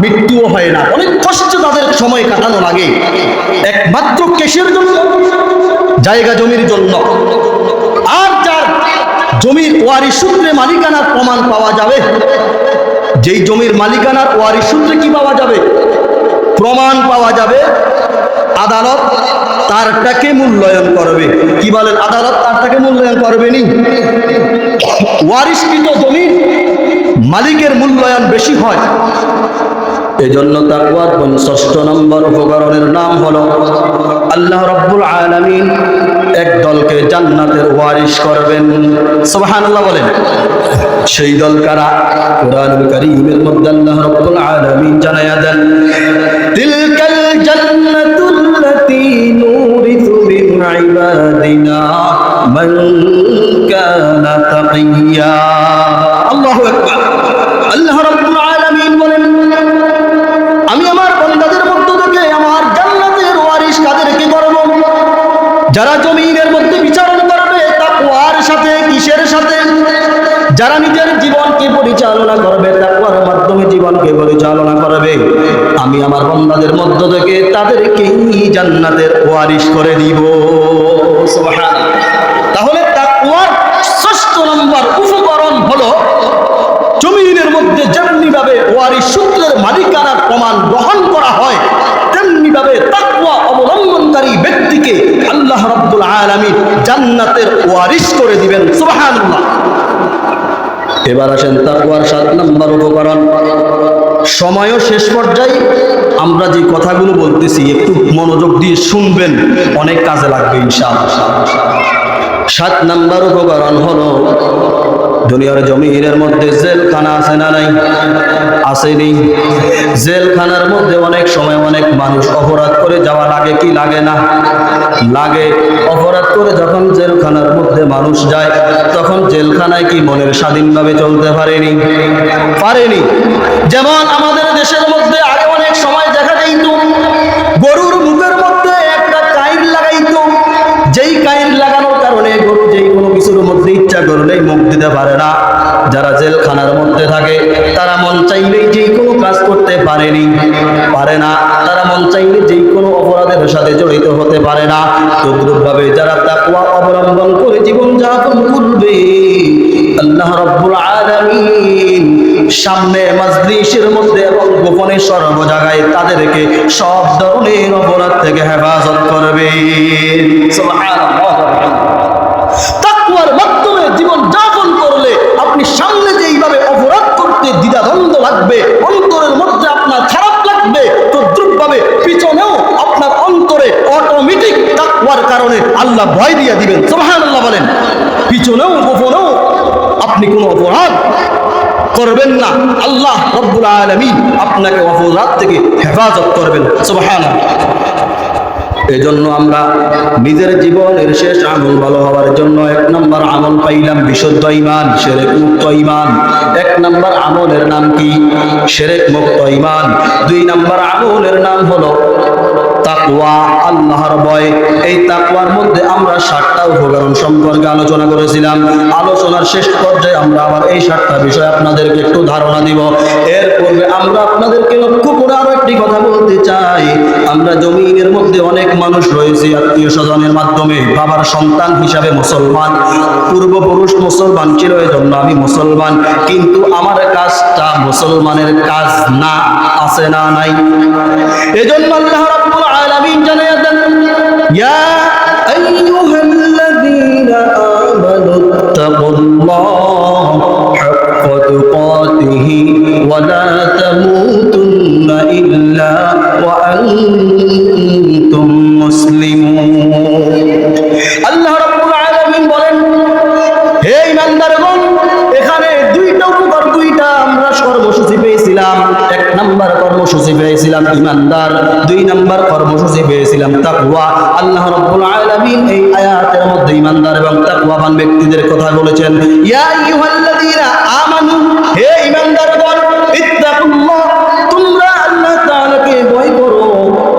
মৃত্যুও হয় না। অনেক কষ্টে তাদের সময় কাটানো লাগে, একমাত্র কেসের জন্য, জায়গা জমির জন্য। আর যার জমির ওয়ারিশ সূত্রে মালিকানার প্রমাণ পাওয়া যাবে, যেই জমির মালিকানার ওয়ারিশ সূত্রে কি পাওয়া যাবে? প্রমাণ পাওয়া যাবে, আদালত তারটাকে মূল্যায়ন করবে। কি বলেন? আদালত তারটাকে মূল্যায়ন করবে নি? ওয়ারিশকৃত জমির মালিকের মূল্যায়ন বেশি হয়। এজন্য তাকওয়ার 65 নম্বর উপকরণের নাম হলো আল্লাহ রাব্বুল আলামিন এক দলকে জান্নাতের ওয়ারিশ করবেন। সুবহানাল্লাহ বলেন। সেই দল কারা? কুরআনুল কারীমের মধ্যে আল্লাহ রাব্বুল আলামিন জানায়া দেন, তিলকাল জান্নাতুল্লাতী নুরিসু মিন ইবাদিনা মান কানা তাকিয়্যা। আল্লাহু আকবার। আল্লাহ রাব্বুল আলামিন বলেন, আমি আমার বান্দাদের মধ্য থেকে আমার জান্নাতের ওয়ারিশ কাদেরকে করব? যারা জমিনের মধ্যে বিচারণ করবে তাকওয়ার সাথে। কিসের সাথে? যারা নিজের জীবনকে পরিচালনা করবে, তাকওয়ার মাধ্যমে জীবনকে পরিচালনা করবে, আমি আমার বান্দাদের মধ্য থেকে তাদেরকেই জান্নাতের ওয়ারিশ করে দিব। সুবহানাল্লাহ। তাহলে তাকওয়ার 6 নম্বর উপকরণ হলো জমিনের মধ্যে যেমনি ভাবে ওয়ারিশ সূত্রের মালিকানার প্রমাণ গ্রহণ করা হয়, তেমনি ভাবে তাকওয়া অবলম্বনকারী ব্যক্তিকে আল্লাহ রাব্বুল আলামিন জান্নাতের ওয়ারিশ করে দিবেন। সুবহানাল্লাহ। এবার আসেন তাকওয়ার 7 নম্বর উপকরণ। সময়ও শেষ পর্যায়ে, আমরা যে কথাগুলো বলতেছি একটু মনোযোগ দিয়ে শুনবেন, অনেক কাজে লাগবে ইনশাআল্লাহ। 7 নম্বর উপকরণ হলো দুনিয়ার জমিনের মধ্যে জেলখানা আছে না নাই? আসেনি? জেলখানার মধ্যে অনেক সময় অনেক মানুষ অপরাধ করে যাওয়া লাগে কি লাগে না? লাগে। অপরাধ করে যখন জেলখানার মধ্যে মানুষ যায়, তখন জেলখানায় কি মনের স্বাধীনভাবে চলতে পারেনি? পারেনি। যেমন আমাদের দেশের মধ্যে আগে অনেক সময় দেখা যাইত গরুর মুখের মধ্যে একটা কাইর লাগাইতো, যেই কাইর লাগানোর কারণে গরু যেই কোনো কিছুর মধ্যে ইচ্ছা করলেই মুখ দিতে পারে না। যারা জেলখানার মধ্যে থাকে তারা মন চাইলেই যেই কোনো কাজ করতে পারে না। তারা মন চাইলে যেই কোনো অপরাধের সাথে জড়িত হতে পারে না। তদ্রূপভাবে যারা তাকওয়া অবলম্বন করে জীবন যাপন করবে, আল্লাহ রাব্বুল আলামিন সামনে মাজলিসের মধ্যে এবং গোপনে সর্ব জায়গায় তাদেরকে সব ধরনের অপরাধ থেকে হেফাজত করবে। সুবহানাল্লাহ। তাকওয়ার মাধ্যমে জীবন যাপন করলে আপনি সামনে যেইভাবে অপরাধ করতে দ্বিধাদ্বন্দ্ব লাগবে, অন্তরের মধ্যে আপনার খারাপ লাগবে, তদ্রূপভাবে পিছনেও আপনার অন্তরে অটোমেটিক তাকওয়ার কারণে আল্লাহ ভয় দিয়ে দিবেন। সুবহানাল্লাহ বলেন। পিছনেও গোপনেও আপনি কোনো অপরাধ করবেন না, আল্লাহ রাব্বুল আলামিন আপনাকে অপরাধ থেকে হেফাজত করবেন। সুবহানাল্লাহ। এজন্য আমরা নিজের জীবনের শেষ আমল ভালো হওয়ার জন্য 1 নম্বর আমল পাইলাম বিশুদ্ধ ঈমান, শিরক মুক্ত ঈমান। 1 নম্বর আমলের নাম কি? শিরক মুক্ত ঈমান। 2 নম্বর আমলের নাম হলো তাকওয়া, আল্লাহর ভয়। এই তাকওয়ার মধ্যে আমরা 7টা উপকরণ সম্পর্কে আলোচনা করেছিলাম। আলোচনার শেষ পর্যায়ে আমরা আবার এই 7টা বিষয় আপনাদেরকে একটু ধারণা দিব। এর পূর্বে আমরা আপনাদেরকে লক্ষ্য করে আরো একটি কথা বলতে চাই। আমরা জমিনের মধ্যে অনেক মানুষ রয়েছে আত্মীয় স্বজনের মাধ্যমে, বাবার সন্তান হিসাবে মুসলমান, পূর্বপুরুষ মুসলমান ছিল, এজন্য আমি মুসলমান, কিন্তু আমার কাজটা মুসলমানের কাজ না, আছে না নাই? এজন্য আল্লাহ রাব্বুল আলামিন জানিয়ে দেন, ইয়া আইয়ুহাল্লাযীনা আমানুত্তাকুল্লাহা হাক্কা তুকাতিহি ওয়া লা তামুতুন্না ইল্লা ওয়া আনতুম মুসলিমুন। আল্লাহ রাব্বুল আলামিন বলেন, হে ঈমানদারগণ, এখানে দুইটা উপকার, দুইটা আমরা কর্মসূচি পেয়েছিলাম। 1 নাম্বার কর্মসূচি পেয়েছিলাম ঈমানদার, 2 নাম্বার কর্মসূচি পেয়েছিলাম তাকওয়া। আল্লাহ রাব্বুল আলামিন এই আয়াতের মধ্যে ঈমানদার এবং তাকওয়াবান ব্যক্তিদের কথা বলেছেন। ইয়া আইয়ুহাল্লাযীনা আমানু, হে ঈমানদারগণ, ইত্তাকুল্লাহ, তোমরা আল্লাহ তাআলাকে ভয় করো।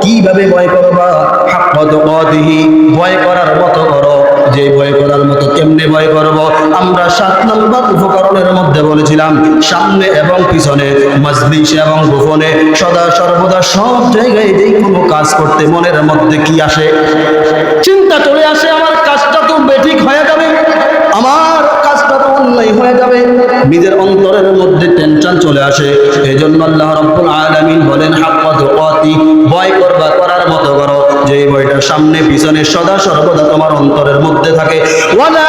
কিভাবে ভয় করবা? হাক্কা তুকাতিহি, ভয় করার মতো করো। যে ভয় করার মতো কেমনে ভয় করব? আমরা 7 নম্বর উপকরণের মধ্যে বলেছিলাম, সামনে এবং পিছনে, মজলিসে এবং গোপনে, সদা সর্বদা সব জায়গায় যেই কোনো কাজ করতে মনের মধ্যে কি আসে? চিন্তা চলে আসে, আমার কাজটা তো বেঠিক হয়ে যাবে, আমার কাজটা তো অন্যায় হয়ে যাবে, নিজের অন্তরের মধ্যে টেনশন চলে আসে। এজন্য আল্লাহ রাব্বুল আলামিন বলেন, হাক্কা তুকাতি, ভয় করবা, করার মতো করো। যে ভয়টা সামনে পিছনে সদা সর্বদা তোমার অন্তরের মধ্যে থাকে। ওয়ালা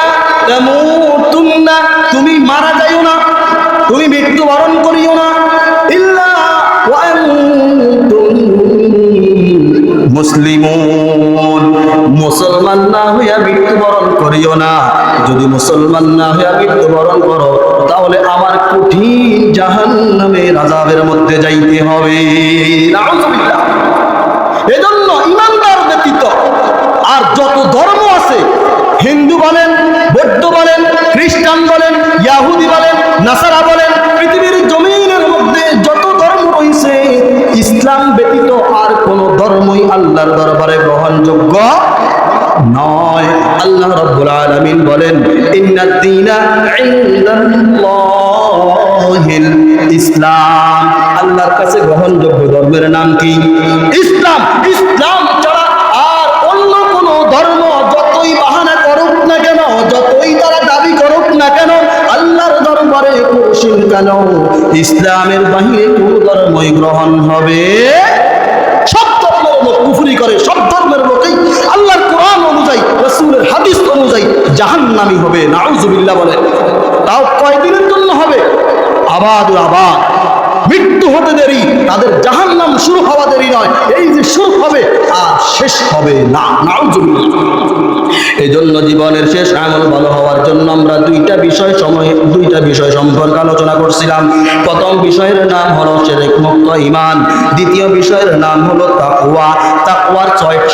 তামুতুন্না, তুমি মারা যাইও না, তুমি মৃত্যুবরণ করিও না, ইল্লা ওয়া আনতুম মুসলিমুন, মুসলমান না হইয়া মৃত্যুবরণ করিও না। যদি মুসলমান না হইয়া মৃত্যুবরণ করো, তাহলে আমার কঠিন জাহান্নামের আযাবের মধ্যে যাইতে হবে। নাউযুবিল্লাহ। এজন্য ঈমানদার ব্যতীত আর যত ধর্ম আছে, হিন্দু বলেন, বৌদ্ধ বলেন, খ্রিস্টান বলেন, ইহুদি বলেন, নাসারা বলেন, পৃথিবীর জমিনের মধ্যে যত ধর্ম রয়েছে, ইসলাম ব্যতীত আর কোন ধর্মই আল্লাহর দরবারে গ্রহণযোগ্য নয়। আল্লাহ রাব্বুল আলামিন বলেন, ইন্নাদ দীনা ইনদাল্লাহিল ইসলাম, আল্লাহর কাছে গ্রহণযোগ্য ধর্মের নাম কি? ইসলাম। ইসলাম ছাড়া আর অন্য কোন ধর্ম যতই বাহানা করুক না কেন, যতই তারা দাবি করুক না কেন, আল্লাহর দরবারে কোশিন কেন, ইসলামের বাহিরে কোন ধর্মই গ্রহণ হবে। সব ধর্মের লোক কুফরি করে, সব ধর্মের লোকই আল্লাহর কোরআন অনুযায়ী, রাসূলের হাদিস অনুযায়ী জাহান্নামী হবে। নাউযুবিল্লাহ বলেন। তাও কয়দিনের জন্য হবে? আবাদুল আবাদ, মৃত্যু হতে দেরি, তাদের জাহান্নাম শুরু হওয়া দেরি নয়, এই যে শুরু হবে আর শেষ হবে না। নাউযুবিল্লাহ। এই জন্য জীবনের শেষ আমল ভালো হওয়ার জন্য আমরা দুইটা বিষয় সম্পর্কে আলোচনা করছিলাম। প্রথম বিষয়ের নাম হলো শিরক মুক্ত ঈমান, দ্বিতীয় বিষয়ের নাম হলো তাকওয়া। তাকওয়ার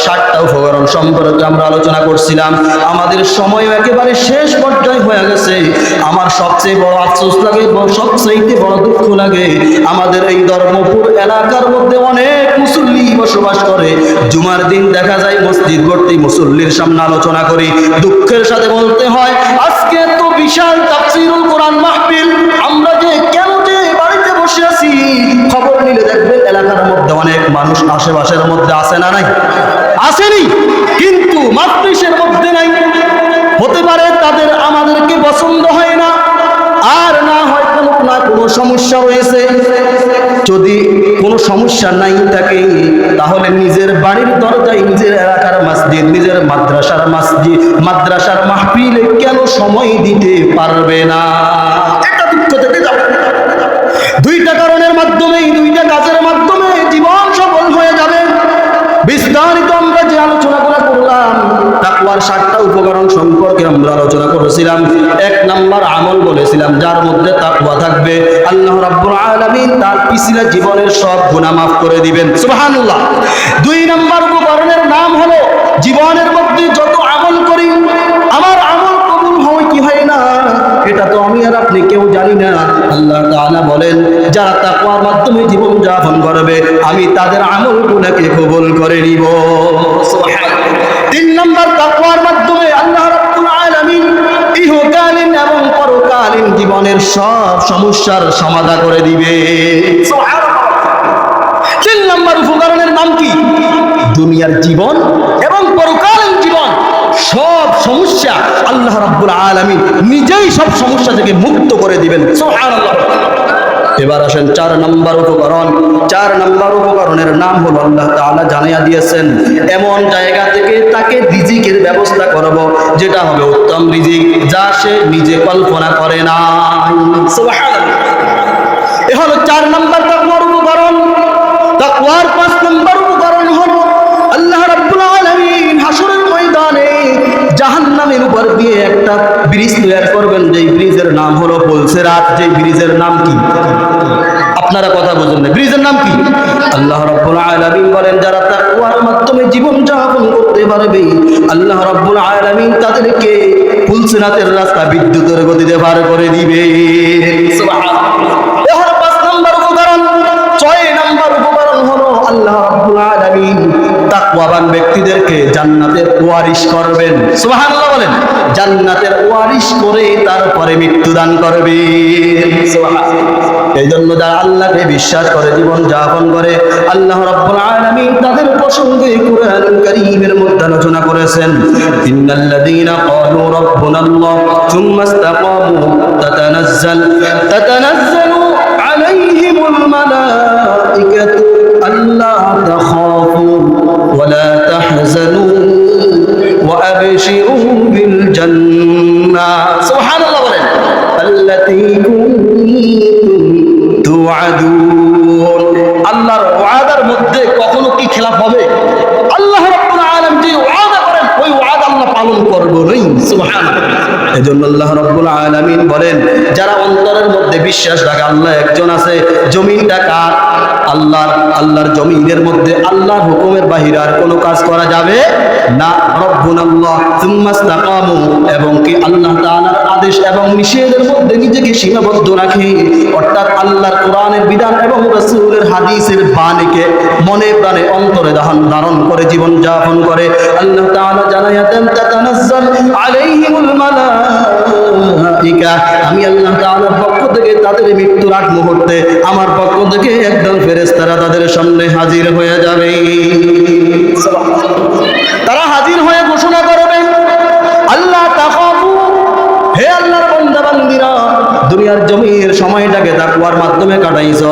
7টা উপকরণ সম্পর্কে আমরা আলোচনা করছিলাম। আমাদের সময় একেবারে শেষ পর্যায়ে হয়ে গেছে। আমার সবচেয়ে বড় আফসোস লাগে, সবচেয়ে বড় দুঃখ লাগে, আমাদের এই ধর্মপুর এলাকার মধ্যে অনেক মুসল্লি বসবাস করে। জুমার দিন দেখা যায় মসজিদ ভর্তি মুসল্লির সামনে আলোচনা করি, দুঃখের সাথে বলতে হয়, আজকে তো বিশাল তাফসীরুল কোরআন মাহফিল, আমরা যে কেন যে বাড়িতে বসে আছি, খবর নিলে দেখবেন এলাকার মধ্যে অনেক মানুষ আশেপাশের মধ্যে আছে না নাই? আসেনি, কিন্তু মাহফিলের মধ্যে নাই। হতে পারে তাদের আমাদেরকে পছন্দ হয় না, আর না হয় কোনো সমস্যা রয়েছে। যদি কোনো সমস্যা নাই থাকে, তাহলে নিজের বাড়ির দরজায়, নিজের এলাকার মসজিদ, নিজের মাদ্রাসার মাহফিলে কেন সময় দিতে পারবে না? এটা দুঃখ থেকে যাবে। 2টা কারণের মাধ্যমে, 2টা কাজের মাধ্যমে জীবন সফল হয়ে যাবে। বিস্তারিত আমরা যে আলোচনাগুলো করলাম, তাকওয়ার 7টা উপকরণ সম্পর্কে আমরা আলোচনা করেছিলাম। 1 নাম্বার আমল বলেছিলাম, যার মধ্যে তাকওয়া থাকবে, আল্লাহ রাব্বুল আলামিন তার পিছলা জীবনের সব গুনাহ মাফ করে দিবেন। সুবহানাল্লাহ। 2 নাম্বার উপকরণের নাম হলো, জীবনের মধ্যে যত আমল করি, আমার আমল কবুল হয় কি হয় না, এটা তো আমি আর আপনি কেউ জানি না। আল্লাহ তাআলা বলেন, যারা তাকওয়ার মাধ্যমে জীবন যাপন করবে আমি তাদের আমলগুলোকে কবুল করে নিব। সুবহানাল্লাহ। 3 নম্বর, তাকওয়ার মাধ্যমে আল্লাহ রাব্বুল আলামিন ইহকালীন এবং পরকালীন জীবনের সব সমস্যার সমাধান করে দিবে। সুবহানাল্লাহ। 3 নম্বর উপকরণের নাম কি? দুনিয়ার জীবন এবং পরকালীন জীবন সব সমস্যা আল্লাহ রাব্বুল আলামিন নিজেই সব সমস্যা থেকে মুক্ত করে দিবেন। সুবহানাল্লাহ। এবার আসেন 4 নম্বর উপকরণ। 4 নম্বর উপকরণের নাম হলো আল্লাহ তাআলা জানিয়ে দিয়েছেন এমন জায়গা থেকে তাকে রিজিকের ব্যবস্থা করব যেটা হবে উত্তম রিজিক, যা সে নিজে কল্পনা করে না। সুবহানাল্লাহ। এ হলো 4 নম্বর তাকওয়ার উপকরণ। তাকওয়ার 5 নম্বর উপকরণ হলো আল্লাহ রাব্বুল আলামিন হাসরের ময়দানে জাহান্নামের উপর দিয়ে একটা ব্রিজ তৈরি করবেন, যেই ব্রিজের নাম হলো পুলসিরাত। যেই ব্রিজের নাম কি? আপনারা কথা বুঝেন না, ব্রিজের নাম কি? আল্লাহ রাব্বুল আলামিন বলেন যারা তাকওয়ার মাধ্যমে জীবন যাপন করতে পারবে আল্লাহ রাব্বুল আলামিন তাদেরকে পুলসিরাতের রাস্তা বিদ্যুতের গতিতে পার করে দিবে। সুবহানাল্লাহ। এ হলো 5 নম্বর উপকরণ। 6 নম্বর উপকরণ হলো আল্লাহ রাব্বুল আলামিন তাকওয়াবান ব্যক্তিদেরকে জান্নাতের ওয়ারিশ করবেন। সুবহানাল্লাহ বলেন। জান্নাতের ওয়ারিশ করে তারপরে মৃত্যুদান করবে। সুবহানাল্লাহ। এই জন্য যারা আল্লাহকে বিশ্বাস করে জীবন যাপন করে আল্লাহ রাব্বুল আলামিন তাদের প্রসঙ্গে কুরআনুল কারীমের মধ্যে আলোচনা করেছেন ইন্নাল্লাযীনা ক্বালু রাব্বুনাল্লাহ সুম্মা ইসতাকামু তাতানাজ্জালু আলাইহিমুল মালাইকাতু আল্লা তাখাফু ওয়া লা তাহজানু ওয়া আবশিরু বিল জান্নাহ। সুবহানাল্লাহ বলেন। আল্লাতী আল্লাহর ওয়াদার মধ্যে কখনো কি খেলাফ হবে? আল্লাহ রাব্বুল আলামিন যে ওয়াদা করেন ওই ওয়াদা আল্লাহ পালন করবেন। সুবহানাল্লাহ। এজন্য আল্লাহ রাব্বুল আলামিন বলেন যারা অন্তরের মধ্যে বিশ্বাস রাখে আল্লাহ একজন আছে। জমিনটা কার? আল্লাহর। আল্লাহর জমিনের মধ্যে আল্লাহর হুকুমের বাহিরে আর কোনো কাজ করা যাবে না। রব্বুনাল্লাহ সুম্মা ইসতাকামু, এবং কি আল্লাহ তাআলার আদেশ এবং নিষেধের মধ্যে নিজেকে সীমাবদ্ধ রাখে, অর্থাৎ আল্লাহর কোরআনের বিধান এবং রাসূলের হাদিসের বাণীকে মনে প্রাণে অন্তরে ধারণ করে জীবন যাপন করে। আল্লাহ তাআলা জানায়া দেন তাতানাজ্জাল আলাইহিমুল মালাইকা, আমি আল্লাহ তাআলার পক্ষ থেকে তাদের মৃত্যুর আগ মুহূর্তে আমার পক্ষ থেকে একদল ফেরেশতারা তাদের সামনে হাজির হয়ে যাবে। তারা হাজির হয়ে ঘোষণা করবে আল্লাহ তাখাফু, হে আল্লাহর বান্দা বান্দীরা দুনিয়ার জমির সময়টাকে তাকওয়ার মাধ্যমে কাটাইছো,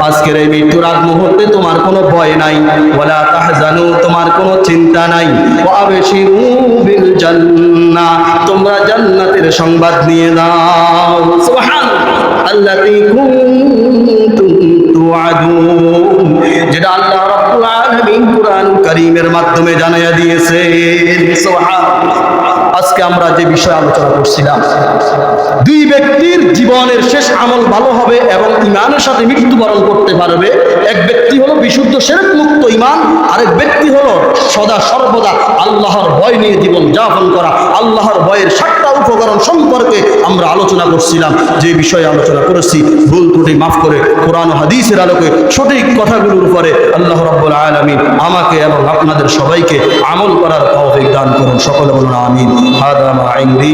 আজকের এই মৃত্যুর আগ মুহূর্তে তোমার কোনো ভয় নাই। ওয়ালা তাহজানু, তোমার কোনো চিন্তা নাই। ওয়া আবশিরু বিল জান্নাহ, তোমরা জান্নাতের সংবাদ নিয়ে দাও। সুবহানাল্লাহ। আল্লাতী কুনতুম তুআদুন, যেটা আল্লাহ রাব্বুল আলামিন কুরআনুল কারীমের মাধ্যমে জানায়া দিয়েছেন। সুবহানাল্লাহ। আজকে আমরা যে বিষয় আলোচনা করছিলাম, 2 ব্যক্তির জীবনের শেষ আমল ভালো হবে এবং ঈমানের সাথে মৃত্যুবরণ করতে পারবে। এক ব্যক্তি হলো বিশুদ্ধ শিরক মুক্ত ঈমান, আরেক ব্যক্তি হলো সদা সর্বদা আল্লাহর ভয় নিয়ে জীবন যাপন করা। আল্লাহর ভয়ের 7টা উপকরণ সম্পর্কে আমরা আলোচনা করছিলাম। যে বিষয়ে আলোচনা করেছি ভুল ত্রুটি মাফ করে কোরআন ও হাদিসের আলোকে সঠিক কথাগুলোর উপরে আল্লাহ রাব্বুল আলামিন আমাকে এবং আপনাদের সবাইকে আমল করার তৌফিক দান করুন। সকলে বলুন আমিন। হাদা মা ইনদি।